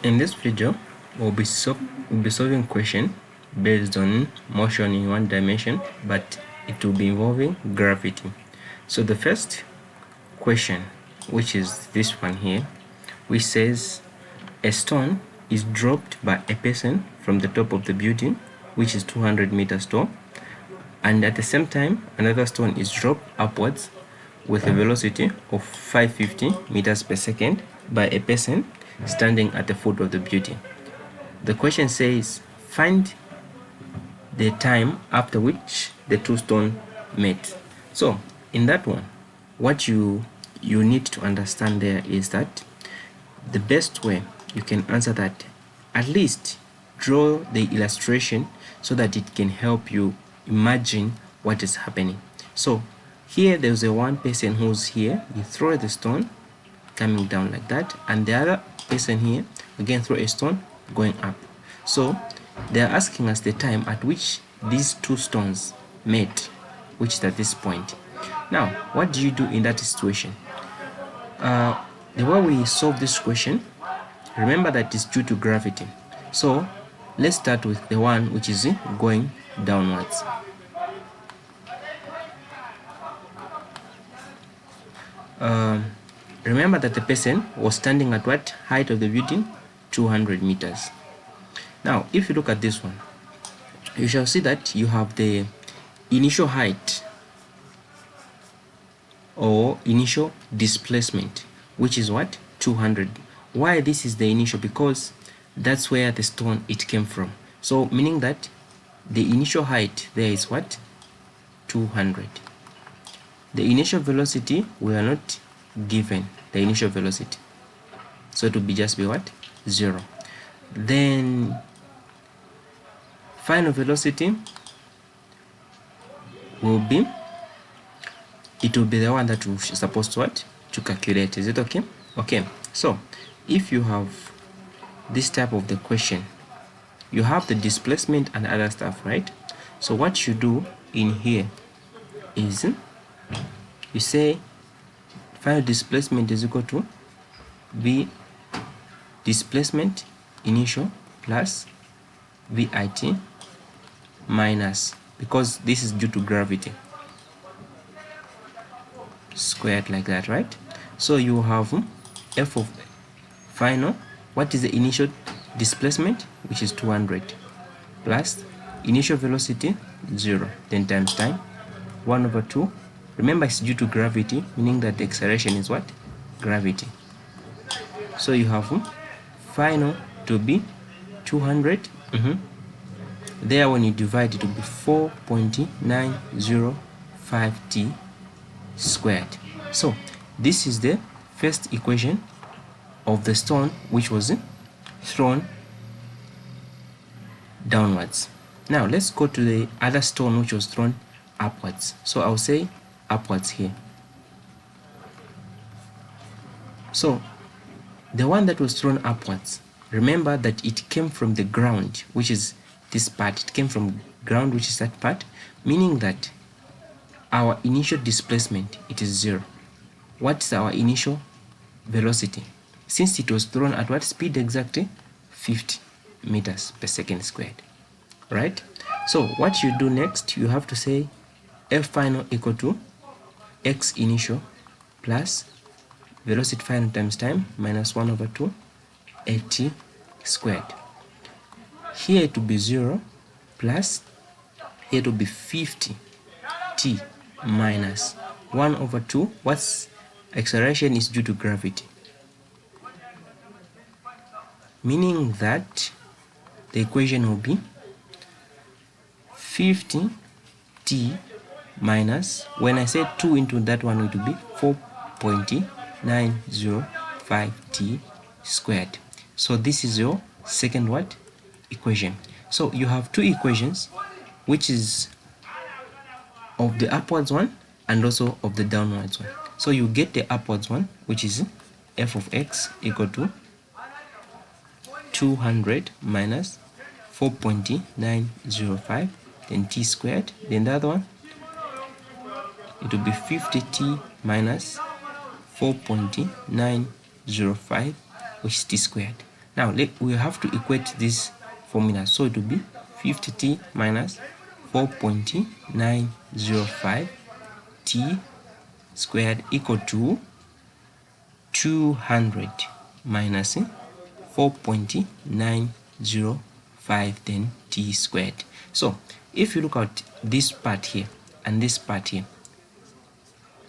In this video, we'll be solving question based on motion in one dimension, but it will be involving gravity. So the first question, which is this one here, which says a stone is dropped by a person from the top of the building, which is 200 meters tall, and at the same time another stone is dropped upwards with a velocity of 550 meters per second by a person standing at the foot of the building. The question says find the time after which the two stones met. So in that one, what you need to understand there is that the best way you can answer that, at least draw the illustration so that it can help you imagine what is happening. So here there's a one person who's here, you throw the stone coming down like that, and the other person here again throw a stone going up. So they're asking us the time at which these two stones met, which is at this point. Now what do you do in that situation? The way we solve this question, remember that it's due to gravity. So let's start with the one which is going downwards. Remember that the person was standing at what height of the building? 200 meters. Now if you look at this one, you shall see that you have the initial height or initial displacement, which is what? 200. Why this is the initial? Because that's where the stone it came from. So meaning that the initial height there is what? 200. The initial velocity we are not given the initial velocity, so it will just be what? 0. Then final velocity will be, it will be the one that we're supposed to what? To calculate. Is it okay? Okay, so if you have this type of the question, you have the displacement and other stuff, right? So what you do in here is you say final displacement is equal to V displacement initial plus VIT minus, because this is due to gravity, squared like that, right? So you have F of final, what is the initial displacement, which is 200, plus initial velocity 0, then times time 1/2. Remember it's due to gravity, meaning that the acceleration is what? Gravity. So you have final to be 200. There when you divide it will be 4.905 t squared. So this is the first equation of the stone which was thrown downwards. Now let's go to the other stone which was thrown upwards. So I'll say upwards here. So the one that was thrown upwards, remember that it came from the ground, which is this part. It came from ground, which is that part, meaning that our initial displacement, it is 0. What's our initial velocity? Since it was thrown at what speed exactly? 50 meters per second squared, right? So what you do next, you have to say F final equal to x initial plus velocity final times time minus 1/2 at squared. Here it will be 0 plus here it will be 50 t minus 1/2. What's acceleration is due to gravity, meaning that the equation will be 50 t minus, when I say 2 into that one, it will be 4.905 t squared. So this is your second what? Equation. So you have two equations, which is of the upwards one and also of the downwards one. So you get the upwards one, which is f of x equal to 200 minus 4.905 then t squared. Then the other one, it will be 50t minus 4.905, which is t squared. Now we have to equate this formula, so it will be 50t minus 4.905 t squared equal to 200 minus 4.905 then t squared. So if you look at this part here and this part here,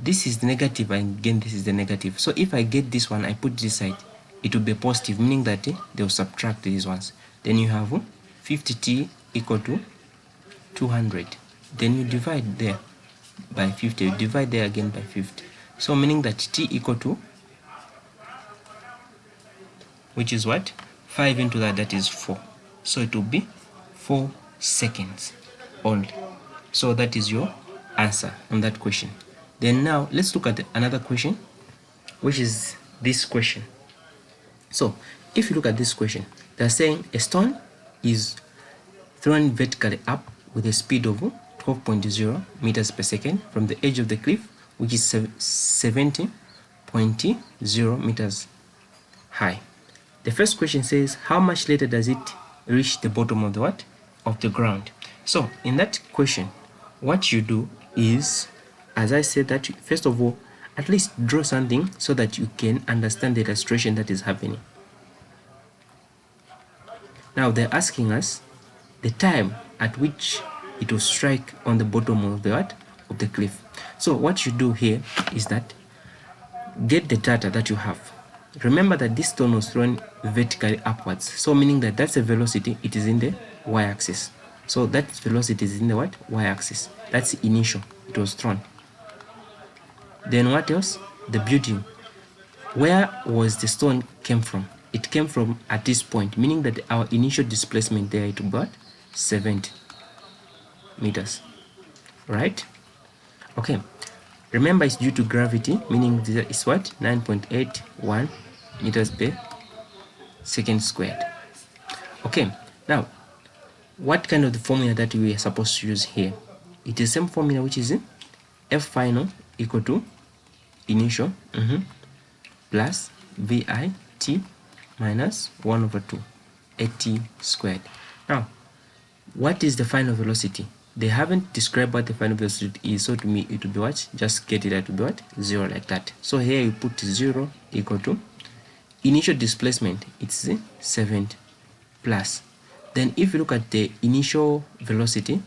this is the negative and again this is the negative. So if I get this one, I put this side, it will be positive, meaning that they'll subtract these ones. Then you have 50t equal to 200. Then you divide there by 50, you divide there again by 50. So meaning that t equal to, which is what? 5 into that is 4. So it will be 4 seconds only. So that is your answer on that question. Then now let's look at another question, which is this question. So if you look at this question, they're saying a stone is thrown vertically up with a speed of 12.0 meters per second from the edge of the cliff, which is 70.0 meters high. The first question says, how much later does it reach the bottom of the what? Of the ground. So in that question, what you do is, as I said, that first of all, at least draw something so that you can understand the illustration that is happening. Now they're asking us the time at which it will strike on the bottom of the what? Of the cliff. So what you do here is that get the data that you have. Remember that this stone was thrown vertically upwards, so meaning that that's a velocity, it is in the y-axis. So that velocity is in the what? Y-axis. That's initial, it was thrown. Then what else? The building. Where was the stone came from? It came from at this point, meaning that our initial displacement there, it was 70 meters, right? Okay, remember it's due to gravity, meaning it's what? 9.81 meters per second squared. Okay, now what kind of the formula that we are supposed to use here? It is the same formula, which is F final equal to initial plus VIT minus 1 over 2 AT squared. Now what is the final velocity? They haven't described what the final velocity is, so to me it will be what? Just get it out to be what? 0, like that. So here you put 0 equal to initial displacement, it's 70 plus. Then if you look at the initial velocity,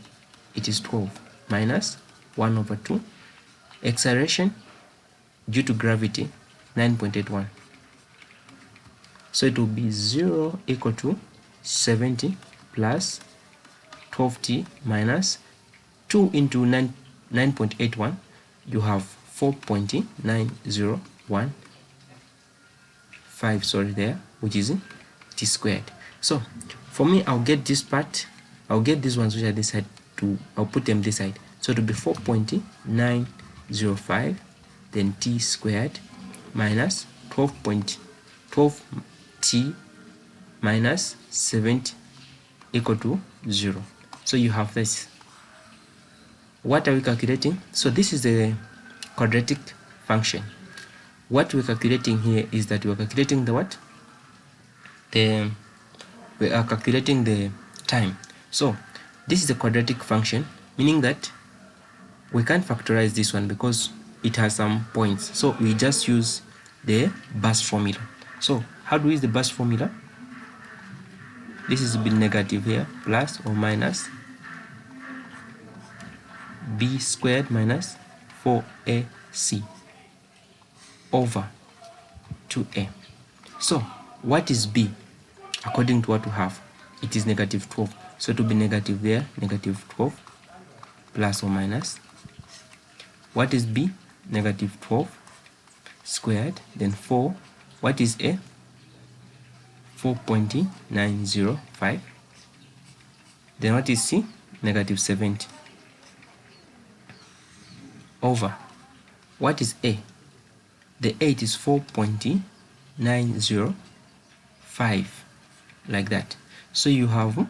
it is 12 minus 1 over 2. Acceleration due to gravity, 9.81. So it will be 0 equal to 70 plus 12t minus 2 into 9.81, you have 4.9015, sorry, there, which is t squared. So for me, I'll get this part, I'll get these ones which are this side, I'll put them this side. So it will be 4.905 then t squared minus 12t minus 70 equal to 0. So you have this. What are we calculating? So this is the quadratic function. What we're calculating here is that we're calculating the what? We are calculating the time. So this is the quadratic function, meaning that we can't factorize this one because it has some points. So we just use the bus formula. So how do we use the bus formula? This is a bit negative here, plus or minus b squared minus 4ac over 2a. So what is b? According to what we have, it is negative 12. So it will be negative there, negative 12 plus or minus. What is b? Negative 12 squared, then 4. What is a? 4.905. Then what is c? Negative 70 over. What is a? The 8 is 4.905, like that. So you have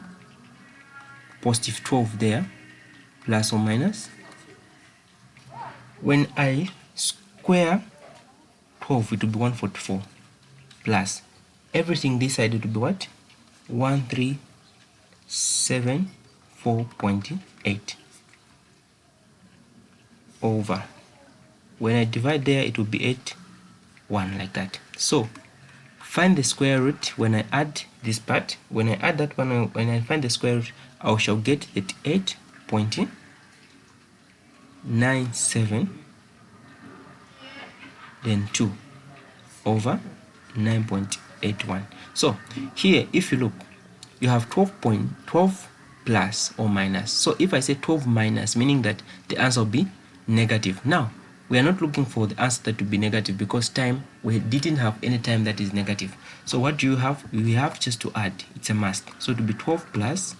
positive 12 there, plus or minus. When I square 12, it will be 144 plus everything this side it will be what? 1374.8 over, when I divide there it will be 8 1 like that. So find the square root when I add this part. When I add that one, when I find the square root, I shall get that 8.97 then 2 over 9.81. So here if you look, you have 12 plus or minus. So if I say 12 minus, meaning that the answer will be negative. Now we are not looking for the answer to be negative because time, we didn't have any time that is negative. So what do you have? We have just to add, it's a must. So it will be 12 plus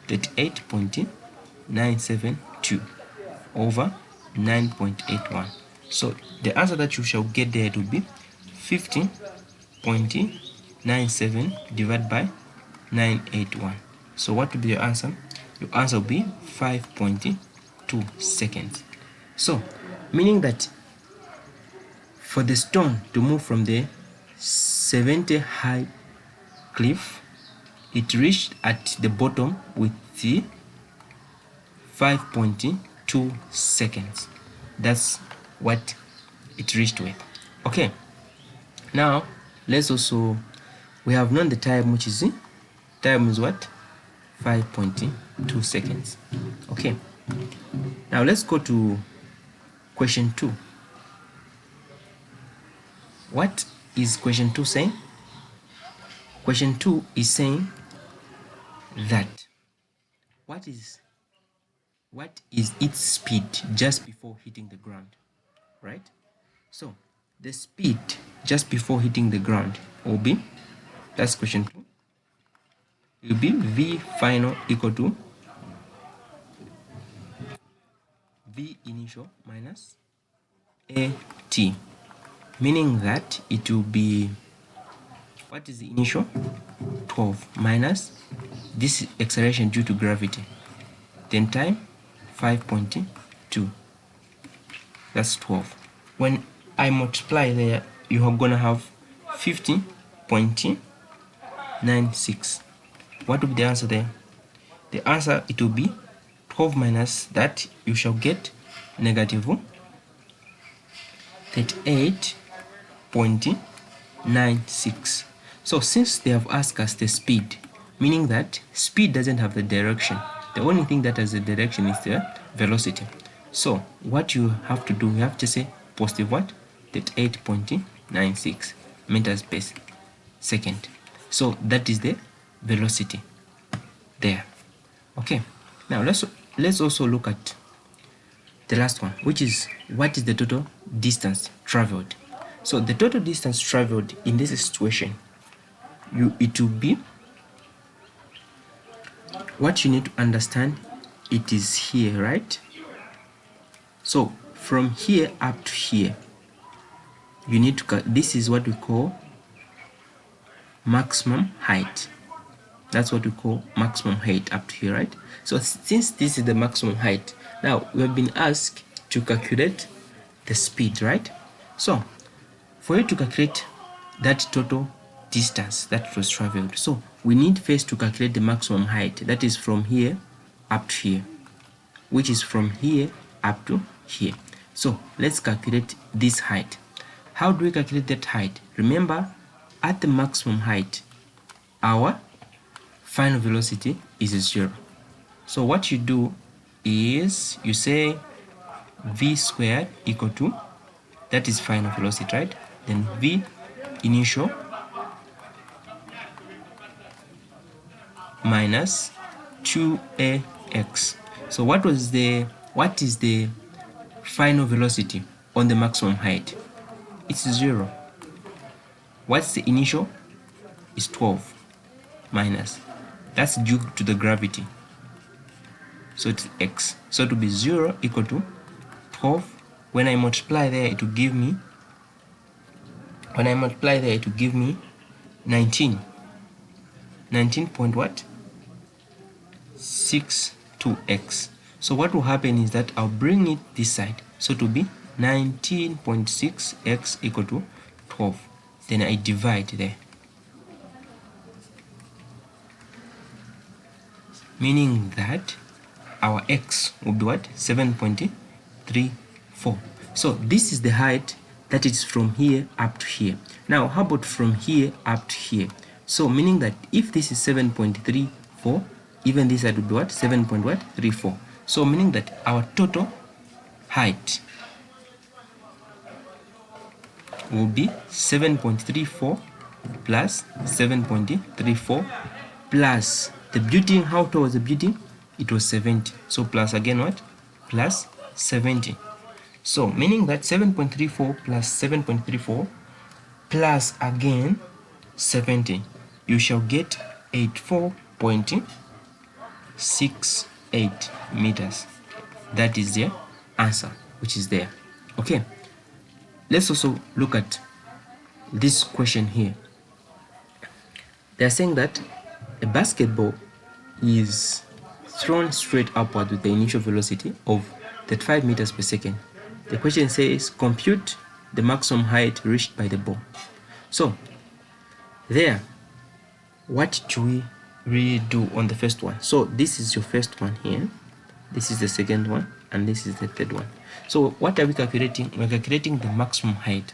38.972 over 9.81. So the answer that you shall get there will be 50.97 divided by 981. So what will be your answer? Your answer will be 5.2 seconds. So meaning that for the stone to move from the 70 high cliff, it reached at the bottom with the 5.2 seconds. That's what it reached with. Okay, now let's also, we have known the time, which is what? 5.2 seconds. Okay, now let's go to question 2. What is question 2 saying? Question 2 is saying that what is its speed just before hitting the ground, right? So the speed just before hitting the ground will be, that's question 2, it will be V final equal to V initial minus AT, meaning that it will be, what is the initial? 12 minus this acceleration due to gravity, then time 5.2, that's 12. When I multiply there, you are gonna have 50.96. What will be the answer there? The answer, it will be 12 minus that, you shall get negative 38.96. So since they have asked us the speed, meaning that speed doesn't have the direction, the only thing that has the direction is the velocity. So what you have to do, you have to say positive what? 38.96 meters per second. So that is the velocity there. Okay, now let's also look at the last one, which is what is the total distance traveled. So the total distance traveled in this situation, it will be, what you need to understand, it is here, right? So from here up to here, you need to, this is what we call maximum height. That's what we call maximum height up to here, right? So since this is the maximum height, now we have been asked to calculate the speed, right? So for you to calculate that total distance that was traveled, so we need first to calculate the maximum height, that is from here up to here, which is from here up to here. So let's calculate this height. How do we calculate that height? Remember, at the maximum height, our final velocity is 0. So what you do is you say v squared equal to, that is final velocity, right? Then v initial minus 2ax. So what is the final velocity on the maximum height? It's 0. What's the initial? Is 12 minus, that's due to the gravity, so it's x. So it will be 0 equal to 12. When I multiply there, it will give me, 19 point what? 62x. So what will happen is that I'll bring it this side, so it will be 19.6x equal to 12. Then I divide there. meaning that our x will be what? 7.34. So this is the height that is from here up to here. Now how about from here up to here? So meaning that if this is 7.34, even this side would be what? 7.34. So meaning that our total height will be 7.34 plus 7.34 plus the building. How tall was the building? It was 70. So plus again what? Plus 70. So meaning that 7.34 plus 7.34 plus again 70, you shall get 84.68 meters. That is the answer which is there. Okay, let's also look at this question here. They are saying that a basketball is thrown straight upward with the initial velocity of 35 meters per second. The question says compute the maximum height reached by the ball. So there, what do we really do on the first one? So this is your first one here, this is the second one, and this is the third one. So what are we calculating? We're calculating the maximum height,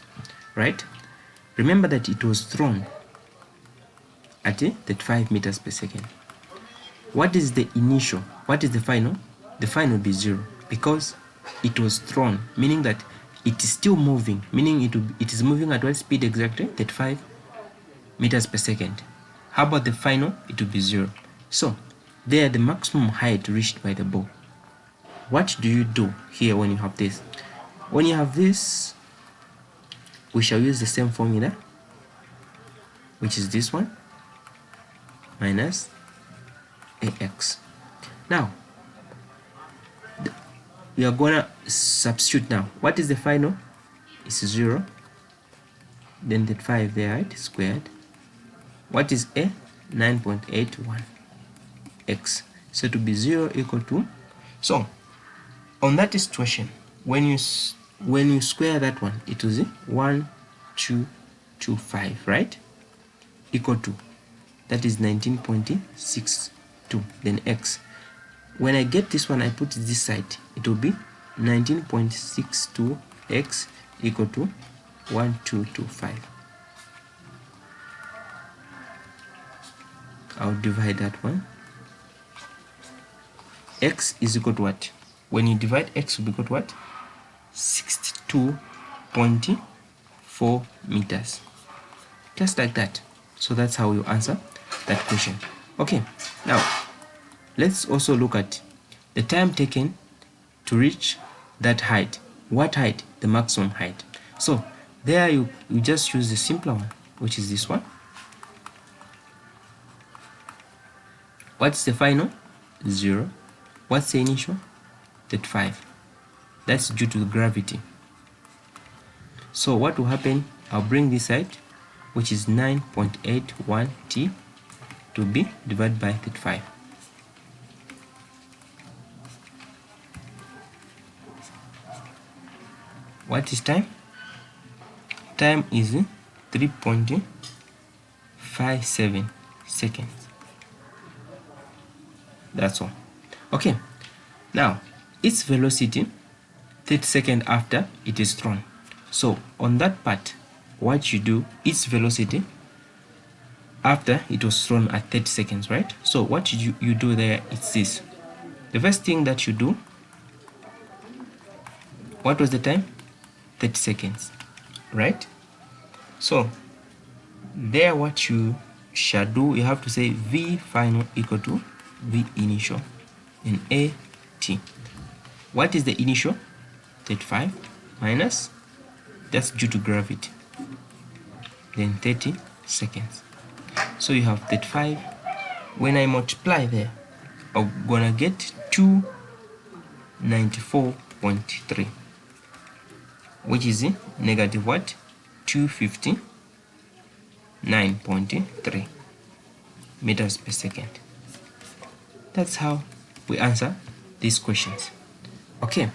right? Remember that it was thrown at 35 meters per second. What is the initial? What is the final? The final will be 0 because it was thrown, meaning that it is still moving, meaning it is moving at what speed exactly? 35 meters per second. How about the final? It will be 0. So there, the maximum height reached by the ball. What do you do here when you have this? When you have this, we shall use the same formula, which is this one, minus ax. Now we are gonna substitute now. What is the final? It's 0. Then the 5 there, right, squared. What is a? 9.81 x. So to be 0 equal to, so on that situation, when you square that one, it was 1225, right, equal to, that is 19.62. Then x, when I get this one, I put this side, it will be 19.62 x equal to 1225. I'll divide that one. X is equal to what? When you divide, x will be equal to what? 62.4 meters. Just like that. So that's how you answer that question. Okay, now let's also look at the time taken to reach that height. What height? The maximum height. So there you just use the simpler one, which is this one. What's the final? 0. What's the initial? 35. That's due to the gravity. So what will happen? I'll bring this side, which is 9.81 t, to be divided by 35. What is time? Time is 3.57 seconds. That's all. Okay, now its velocity 30 seconds after it is thrown. So on that part, what you do, its velocity after it was thrown at 30 seconds, right? So what you do there, it's this. The first thing that you do, what was the time? 30 seconds, right? So there, what you shall do, you have to say v final equal to v initial in a t. What is the initial? 35 minus, that's due to gravity, then 30 seconds. So you have 35. When I multiply there, I'm gonna get 294.3, which is negative what? 259.3 meters per second. That's how we answer these questions. Okay.